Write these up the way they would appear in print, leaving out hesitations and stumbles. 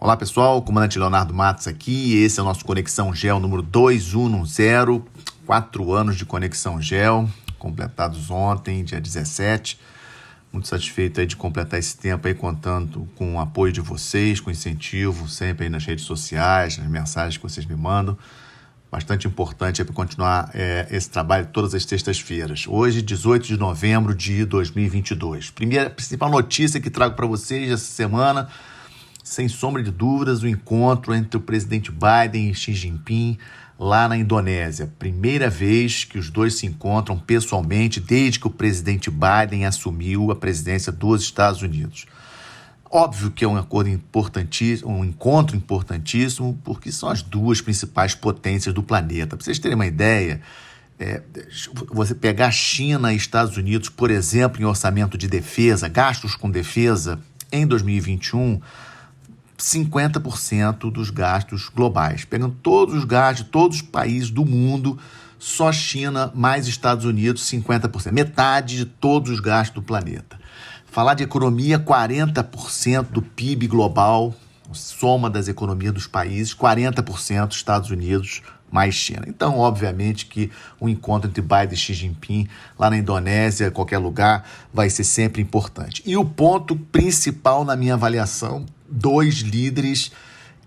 Olá pessoal, comandante Leonardo Matos aqui, esse é o nosso Conexão Gel número 210, 4 anos de Conexão Gel, completados ontem, dia 17. Muito satisfeito aí de completar esse tempo aí, contando com o apoio de vocês, com incentivo, sempre aí nas redes sociais, nas mensagens que vocês me mandam. Bastante importante para continuar esse trabalho todas as sextas-feiras. Hoje, 18 de novembro de 2022. Principal notícia que trago para vocês essa semana, sem sombra de dúvidas, o encontro entre o presidente Biden e Xi Jinping lá na Indonésia. Primeira vez que os dois se encontram pessoalmente desde que o presidente Biden assumiu a presidência dos Estados Unidos. Óbvio que é um acordo importantíssimo, um encontro importantíssimo, porque são as duas principais potências do planeta. Para vocês terem uma ideia, você pegar China e Estados Unidos, por exemplo, em orçamento de defesa, gastos com defesa, em 2021, 50% dos gastos globais. Pegando todos os gastos de todos os países do mundo, só China mais Estados Unidos, 50%. Metade de todos os gastos do planeta. Falar de economia, 40% do PIB global, soma das economias dos países, 40% Estados Unidos mais China. Então, obviamente que o encontro entre Biden e Xi Jinping lá na Indonésia, qualquer lugar, vai ser sempre importante. E o ponto principal na minha avaliação, dois líderes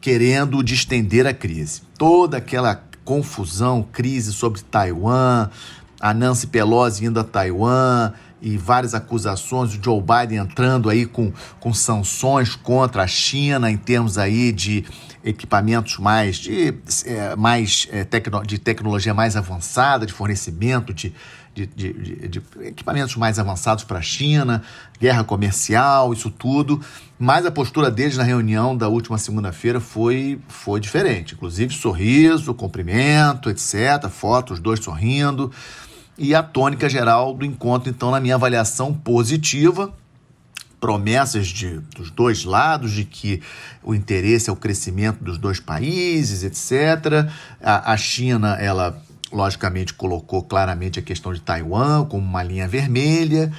querendo distender a crise. Toda aquela confusão, crise sobre Taiwan, a Nancy Pelosi indo a Taiwan e várias acusações, o Joe Biden entrando aí com sanções contra a China em termos aí de equipamentos de tecnologia mais avançada, de fornecimento de equipamentos mais avançados para a China, guerra comercial, isso tudo. Mas a postura deles na reunião da última segunda-feira foi diferente. Inclusive sorriso, cumprimento, etc. Fotos, os dois sorrindo. E a tônica geral do encontro, então, na minha avaliação positiva, promessas dos dois lados de que o interesse é o crescimento dos dois países, etc. A China, ela logicamente colocou claramente a questão de Taiwan como uma linha vermelha,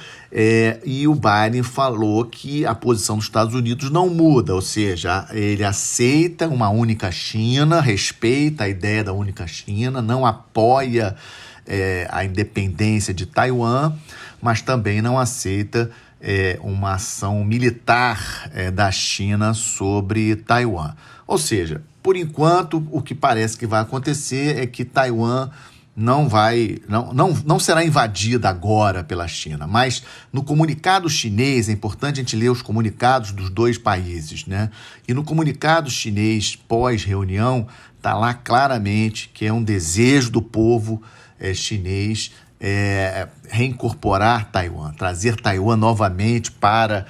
e o Biden falou que a posição dos Estados Unidos não muda, ou seja, ele aceita uma única China, respeita a ideia da única China, não apoia a independência de Taiwan, mas também não aceita uma ação militar da China sobre Taiwan. Ou seja, por enquanto, o que parece que vai acontecer é que Taiwan não será invadida agora pela China, mas no comunicado chinês, é importante a gente ler os comunicados dos dois países, né? E no comunicado chinês pós-reunião está lá claramente que é um desejo do povo chinês reincorporar Taiwan, trazer Taiwan novamente para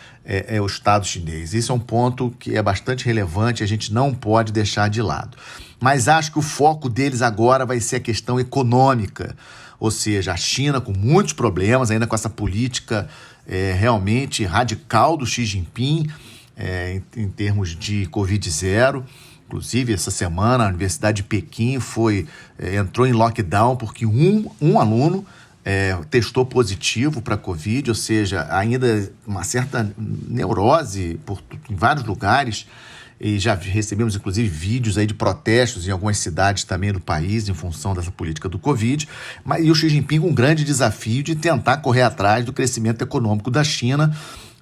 o Estado chinês. Isso é um ponto que é bastante relevante, a gente não pode deixar de lado. Mas acho que o foco deles agora vai ser a questão econômica, ou seja, a China com muitos problemas, ainda com essa política realmente radical do Xi Jinping em termos de Covid-0. Inclusive, essa semana, a Universidade de Pequim entrou em lockdown porque um aluno testou positivo para Covid, ou seja, ainda uma certa neurose em vários lugares, e já recebemos, inclusive, vídeos aí de protestos em algumas cidades também do país em função dessa política do Covid, e o Xi Jinping com um grande desafio de tentar correr atrás do crescimento econômico da China,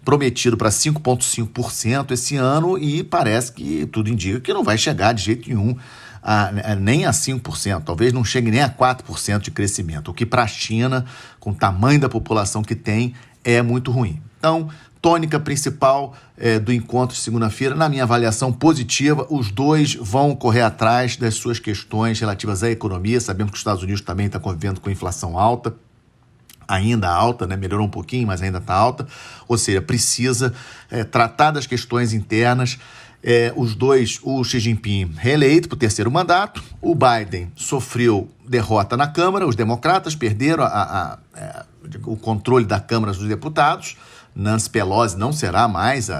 prometido para 5,5% esse ano, e parece que tudo indica que não vai chegar de jeito nenhum nem a 5%, talvez não chegue nem a 4% de crescimento, o que para a China, com o tamanho da população que tem, é muito ruim. Então, tônica principal do encontro de segunda-feira, na minha avaliação positiva, os dois vão correr atrás das suas questões relativas à economia. Sabemos que os Estados Unidos também está convivendo com inflação alta, ainda alta, né? Melhorou um pouquinho, mas ainda está alta, ou seja, precisa tratar das questões internas. O Xi Jinping reeleito para o terceiro mandato, o Biden sofreu derrota na Câmara, os democratas perderam o controle da Câmara dos Deputados, Nancy Pelosi não será mais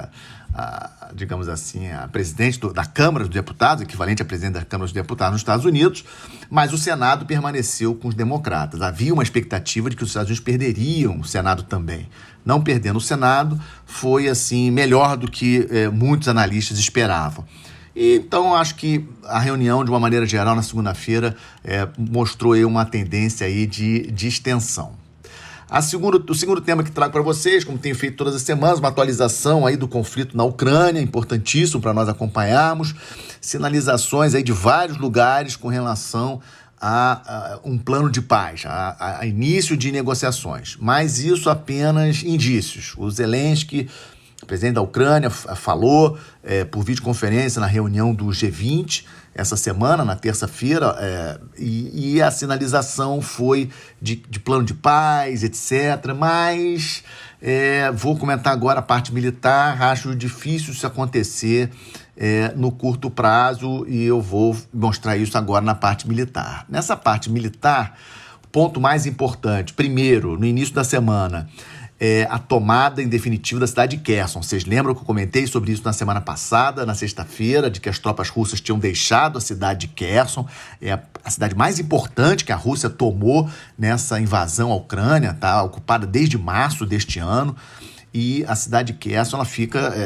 digamos assim, a presidente da Câmara dos Deputados, equivalente à presidente da Câmara dos Deputados nos Estados Unidos, mas o Senado permaneceu com os democratas. Havia uma expectativa de que os Estados Unidos perderiam o Senado também. Não perdendo o Senado foi, assim, melhor do que muitos analistas esperavam. E, então, acho que a reunião, de uma maneira geral, na segunda-feira, mostrou aí uma tendência aí de extensão. O segundo tema que trago para vocês, como tenho feito todas as semanas, uma atualização aí do conflito na Ucrânia, importantíssimo para nós acompanharmos, sinalizações aí de vários lugares com relação a um plano de paz, a início de negociações, mas isso apenas indícios. O Zelensky, o presidente da Ucrânia, falou por videoconferência na reunião do G20 essa semana, na terça-feira, e a sinalização foi de plano de paz, etc. Mas vou comentar agora a parte militar. Acho difícil isso acontecer no curto prazo e eu vou mostrar isso agora na parte militar. Nessa parte militar, o ponto mais importante, primeiro, no início da semana, a tomada em definitivo da cidade de Kherson. Vocês lembram que eu comentei sobre isso na semana passada, na sexta-feira, de que as tropas russas tinham deixado a cidade de Kherson, a cidade mais importante que a Rússia tomou nessa invasão à Ucrânia, tá ocupada desde março deste ano. E a cidade de Kherson,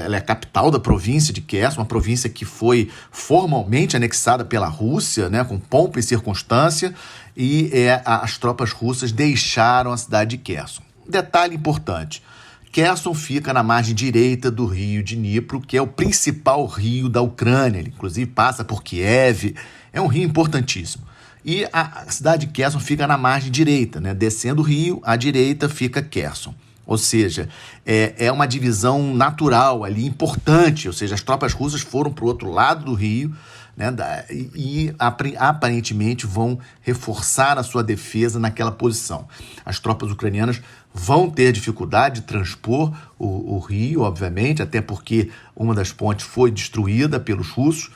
ela é a capital da província de Kherson, uma província que foi formalmente anexada pela Rússia, né, com pompa e circunstância, e as tropas russas deixaram a cidade de Kherson. Detalhe importante, Kherson fica na margem direita do rio Dnipro, que é o principal rio da Ucrânia. Ele, inclusive, passa por Kiev, é um rio importantíssimo. E a cidade de Kherson fica na margem direita, né? Descendo o rio, à direita fica Kherson. Ou seja, é uma divisão natural ali, importante. Ou seja, as tropas russas foram para o outro lado do rio, né, e aparentemente vão reforçar a sua defesa naquela posição. As tropas ucranianas vão ter dificuldade de transpor o rio, obviamente, até porque uma das pontes foi destruída pelos russos.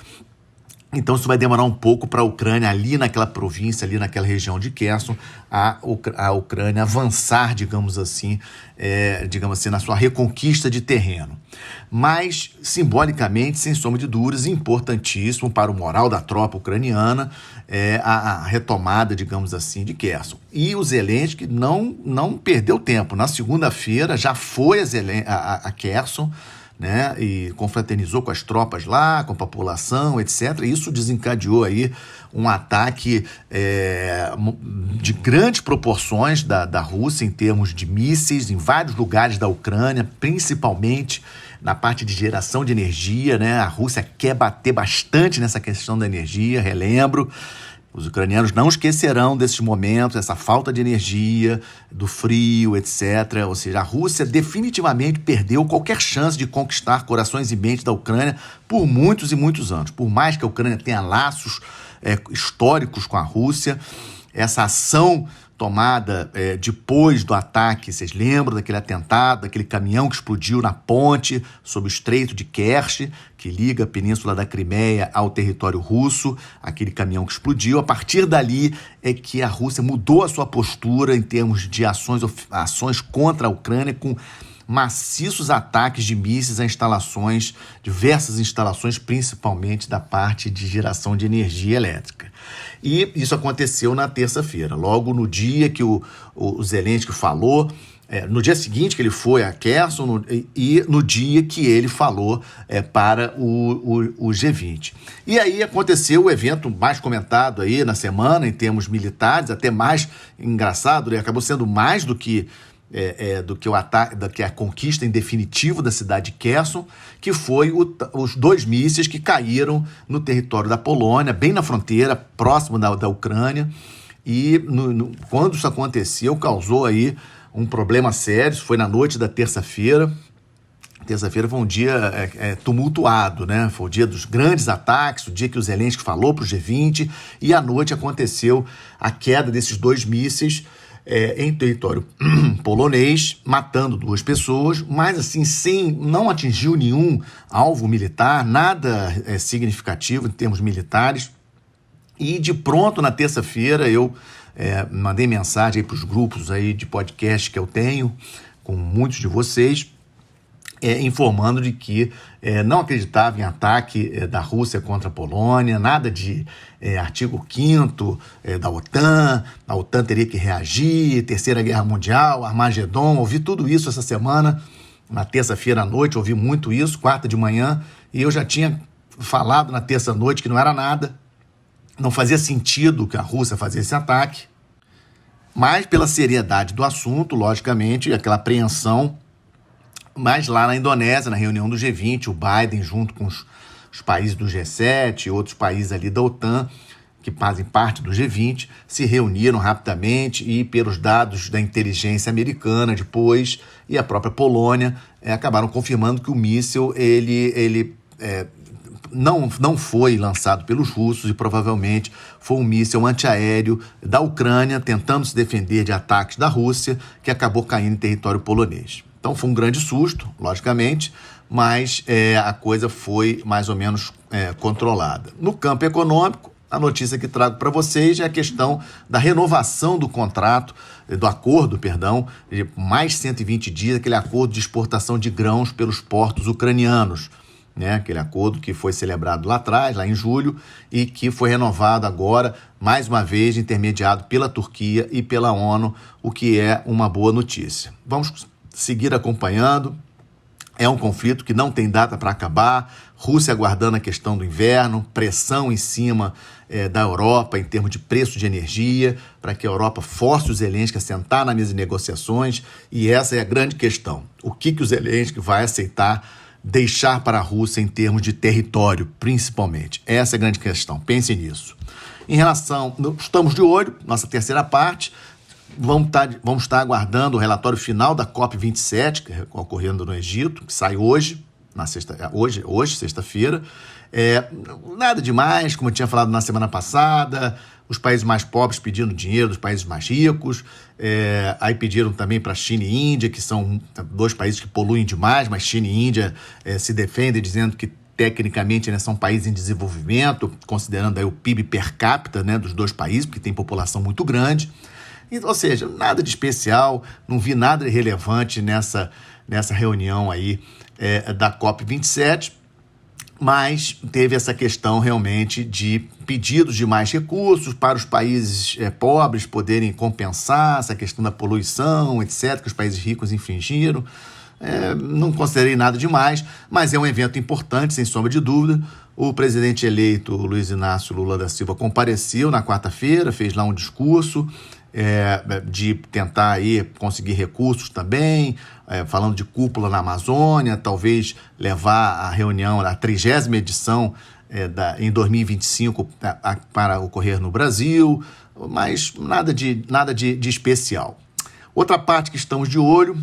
Então isso vai demorar um pouco para a Ucrânia, ali naquela província, ali naquela região de Kherson, a Ucrânia avançar, digamos assim, na sua reconquista de terreno. Mas, simbolicamente, sem sombra de dúvidas, importantíssimo para o moral da tropa ucraniana, a retomada, digamos assim, de Kherson. E o Zelensky não perdeu tempo. Na segunda-feira já foi a Kherson, né, e confraternizou com as tropas lá, com a população, etc. Isso desencadeou aí um ataque de grandes proporções da Rússia em termos de mísseis em vários lugares da Ucrânia, principalmente na parte de geração de energia, né? A Rússia quer bater bastante nessa questão da energia, relembro. Os ucranianos não esquecerão desses momentos, essa falta de energia, do frio, etc. Ou seja, a Rússia definitivamente perdeu qualquer chance de conquistar corações e mentes da Ucrânia por muitos e muitos anos. Por mais que a Ucrânia tenha laços históricos com a Rússia, essa ação tomada depois do ataque, vocês lembram daquele atentado, daquele caminhão que explodiu na ponte sobre o Estreito de Kerch, que liga a Península da Crimeia ao território russo, aquele caminhão que explodiu. A partir dali é que a Rússia mudou a sua postura em termos de ações contra a Ucrânia, com maciços ataques de mísseis a diversas instalações, principalmente da parte de geração de energia elétrica. E isso aconteceu na terça-feira, logo no dia que o Zelensky falou, no dia seguinte que ele foi a Kherson e no dia que ele falou para o G20. E aí aconteceu o evento mais comentado aí na semana em termos militares, até mais engraçado, né? Acabou sendo mais do que o ataque, do que a conquista em definitivo da cidade de Kherson, que foi os 2 mísseis que caíram no território da Polônia, bem na fronteira, próximo da Ucrânia, e quando isso aconteceu, causou aí um problema sério. Isso foi na noite da terça-feira. Terça-feira foi um dia tumultuado, né? Foi o dia dos grandes ataques, o dia que o Zelensky falou para o G20, e à noite aconteceu a queda desses 2 mísseis em território polonês, matando 2 pessoas, mas assim, não atingiu nenhum alvo militar, nada significativo em termos militares. E de pronto, na terça-feira, eu mandei mensagem para os grupos aí de podcast que eu tenho, com muitos de vocês, informando de que não acreditava em ataque da Rússia contra a Polônia, nada de artigo 5º da OTAN, a OTAN teria que reagir, Terceira Guerra Mundial, Armagedon. Ouvi tudo isso essa semana, na terça-feira à noite, ouvi muito isso, quarta de manhã, e eu já tinha falado na terça-noite que não era nada, não fazia sentido que a Rússia fazia esse ataque, mas pela seriedade do assunto, logicamente, aquela apreensão. Mas lá na Indonésia, na reunião do G20, o Biden, junto com os países do G7 e outros países ali da OTAN, que fazem parte do G20, se reuniram rapidamente e, pelos dados da inteligência americana depois, e a própria Polônia, acabaram confirmando que o míssil não foi lançado pelos russos e provavelmente foi um míssil antiaéreo da Ucrânia tentando se defender de ataques da Rússia que acabou caindo em território polonês. Então foi um grande susto, logicamente, mas a coisa foi mais ou menos controlada. No campo econômico, a notícia que trago para vocês é a questão da renovação do contrato, do acordo, de mais 120 dias, aquele acordo de exportação de grãos pelos portos ucranianos, né? Aquele acordo que foi celebrado lá atrás, lá em julho, e que foi renovado agora, mais uma vez, intermediado pela Turquia e pela ONU, o que é uma boa notícia. Vamos seguir acompanhando. É um conflito que não tem data para acabar, Rússia aguardando a questão do inverno, pressão em cima da Europa em termos de preço de energia, para que a Europa force o Zelensky a sentar na mesa de negociações, e essa é a grande questão. O que o Zelensky vai aceitar deixar para a Rússia em termos de território, principalmente? Essa é a grande questão, pense nisso. Em relação, estamos de olho, nossa terceira parte, vamos estar aguardando o relatório final da COP27, que está ocorrendo no Egito, que sai hoje, sexta-feira. Nada demais, como eu tinha falado na semana passada, os países mais pobres pedindo dinheiro dos países mais ricos, aí pediram também para China e Índia, que são dois países que poluem demais, mas China e Índia se defendem dizendo que tecnicamente, né, são países em desenvolvimento, considerando aí o PIB per capita, né, dos dois países, porque tem população muito grande. Ou seja, nada de especial, não vi nada de relevante nessa reunião aí da COP27, mas teve essa questão realmente de pedidos de mais recursos para os países pobres poderem compensar essa questão da poluição, etc., que os países ricos infringiram. Não considerei nada demais, mas é um evento importante, sem sombra de dúvida. O presidente eleito, Luiz Inácio Lula da Silva, compareceu na quarta-feira, fez lá um discurso de tentar aí conseguir recursos também, falando de cúpula na Amazônia, talvez levar a reunião, a 30ª edição em 2025 para ocorrer no Brasil, mas nada de especial. Outra parte que estamos de olho,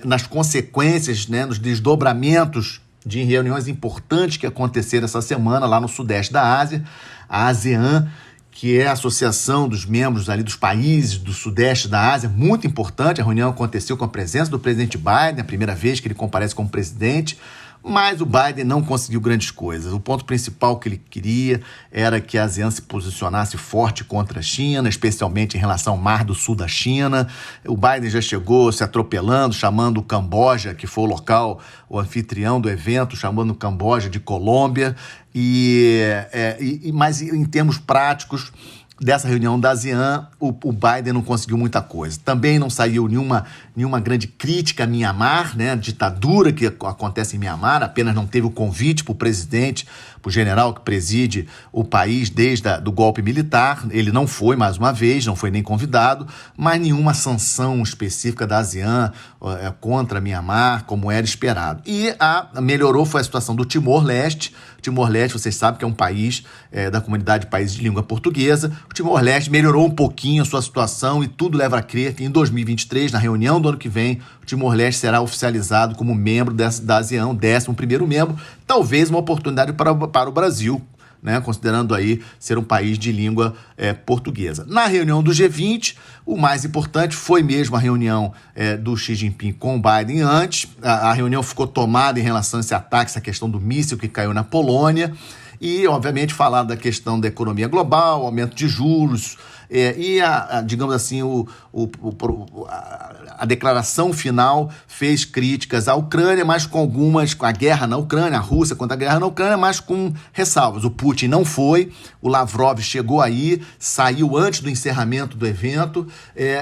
nas consequências, né, nos desdobramentos de reuniões importantes que aconteceram essa semana lá no Sudeste da Ásia, a ASEAN, que é a associação dos membros ali dos países do Sudeste da Ásia, muito importante. A reunião aconteceu com a presença do presidente Biden, a primeira vez que ele comparece como presidente, mas o Biden não conseguiu grandes coisas. O ponto principal que ele queria era que a ASEAN se posicionasse forte contra a China, especialmente em relação ao Mar do Sul da China. O Biden já chegou se atropelando, chamando o Camboja, que foi o anfitrião do evento, chamando o Camboja de Colômbia. Mas em termos práticos dessa reunião da ASEAN, o Biden não conseguiu muita coisa. Também não saiu nenhuma grande crítica a Mianmar, né, a ditadura que acontece em Mianmar, apenas não teve o convite para o presidente, para o general que preside o país desde o golpe militar. Ele não foi, mais uma vez, não foi nem convidado, mas nenhuma sanção específica da ASEAN contra Mianmar, como era esperado. E melhorou foi a situação do Timor-Leste. Timor-Leste, vocês sabem que é um país da comunidade de países de língua portuguesa. O Timor-Leste melhorou um pouquinho a sua situação e tudo leva a crer que em 2023, na reunião do ano que vem, o Timor-Leste será oficializado como membro da ASEAN, 11º membro, talvez uma oportunidade para o Brasil, né, considerando aí ser um país de língua portuguesa. Na reunião do G20, o mais importante foi mesmo a reunião do Xi Jinping com o Biden antes. A reunião ficou tomada em relação a esse ataque, essa questão do míssil que caiu na Polônia, e, obviamente, falar da questão da economia global, aumento de juros, digamos assim, a declaração final fez críticas à Ucrânia, mas com a guerra na Ucrânia, a Rússia contra a guerra na Ucrânia, mas com ressalvas. O Putin não foi, o Lavrov chegou aí, saiu antes do encerramento do evento,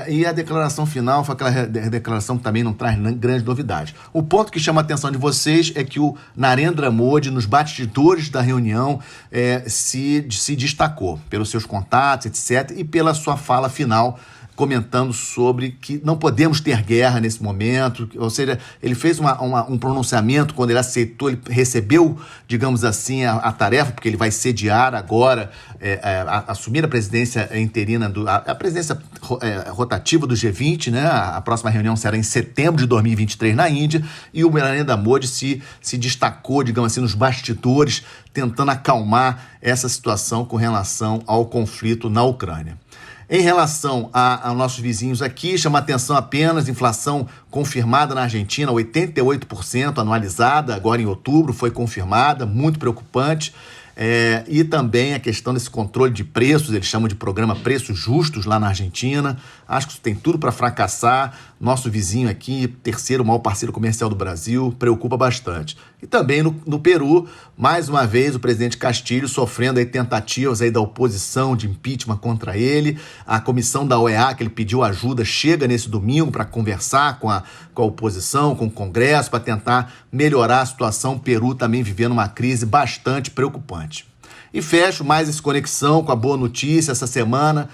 e a declaração final foi aquela declaração que também não traz grandes novidades. O ponto que chama a atenção de vocês é que o Narendra Modi, nos bastidores da reunião, se destacou pelos seus contatos, etc., e pela sua fala final, comentando sobre que não podemos ter guerra nesse momento, ou seja, ele fez um pronunciamento quando ele aceitou, ele recebeu, digamos assim, a tarefa, porque ele vai sediar agora, assumir a presidência interina, a presidência rotativa do G20, né? A próxima reunião será em setembro de 2023 na Índia, e o Narendra Modi se destacou, digamos assim, nos bastidores, tentando acalmar essa situação com relação ao conflito na Ucrânia. Em relação aos nossos vizinhos aqui, chama atenção apenas inflação confirmada na Argentina, 88% anualizada, agora em outubro foi confirmada, muito preocupante. E também a questão desse controle de preços, eles chamam de programa Preços Justos lá na Argentina. Acho que isso tem tudo para fracassar. Nosso vizinho aqui, terceiro maior parceiro comercial do Brasil, preocupa bastante. E também no Peru, mais uma vez, o presidente Castilho sofrendo aí tentativas aí da oposição de impeachment contra ele. A comissão da OEA, que ele pediu ajuda, chega nesse domingo para conversar com a oposição, com o Congresso, para tentar melhorar a situação. O Peru também vivendo uma crise bastante preocupante. E fecho mais essa conexão com a boa notícia essa semana.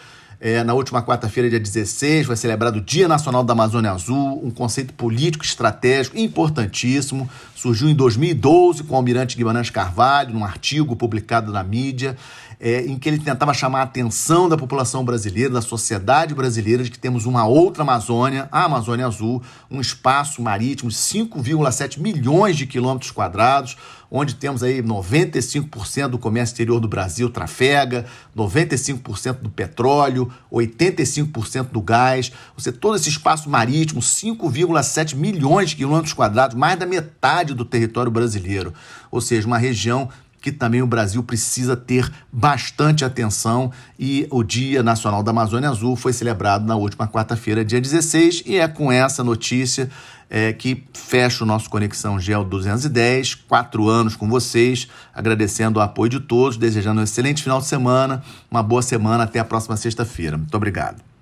Na última quarta-feira, dia 16, foi celebrado o Dia Nacional da Amazônia Azul, um conceito político estratégico importantíssimo. Surgiu em 2012 com o almirante Guimarães Carvalho, num artigo publicado na mídia, em que ele tentava chamar a atenção da população brasileira, da sociedade brasileira, de que temos uma outra Amazônia, a Amazônia Azul, um espaço marítimo de 5,7 milhões de quilômetros quadrados, onde temos aí 95% do comércio exterior do Brasil trafega, 95% do petróleo, 85% do gás, ou seja, todo esse espaço marítimo, 5,7 milhões de quilômetros quadrados, mais da metade do território brasileiro, ou seja, uma região que também o Brasil precisa ter bastante atenção, e o Dia Nacional da Amazônia Azul foi celebrado na última quarta-feira, dia 16, e é com essa notícia que fecha o nosso Conexão GEO 210, 4 anos com vocês, agradecendo o apoio de todos, desejando um excelente final de semana, uma boa semana, até a próxima sexta-feira. Muito obrigado.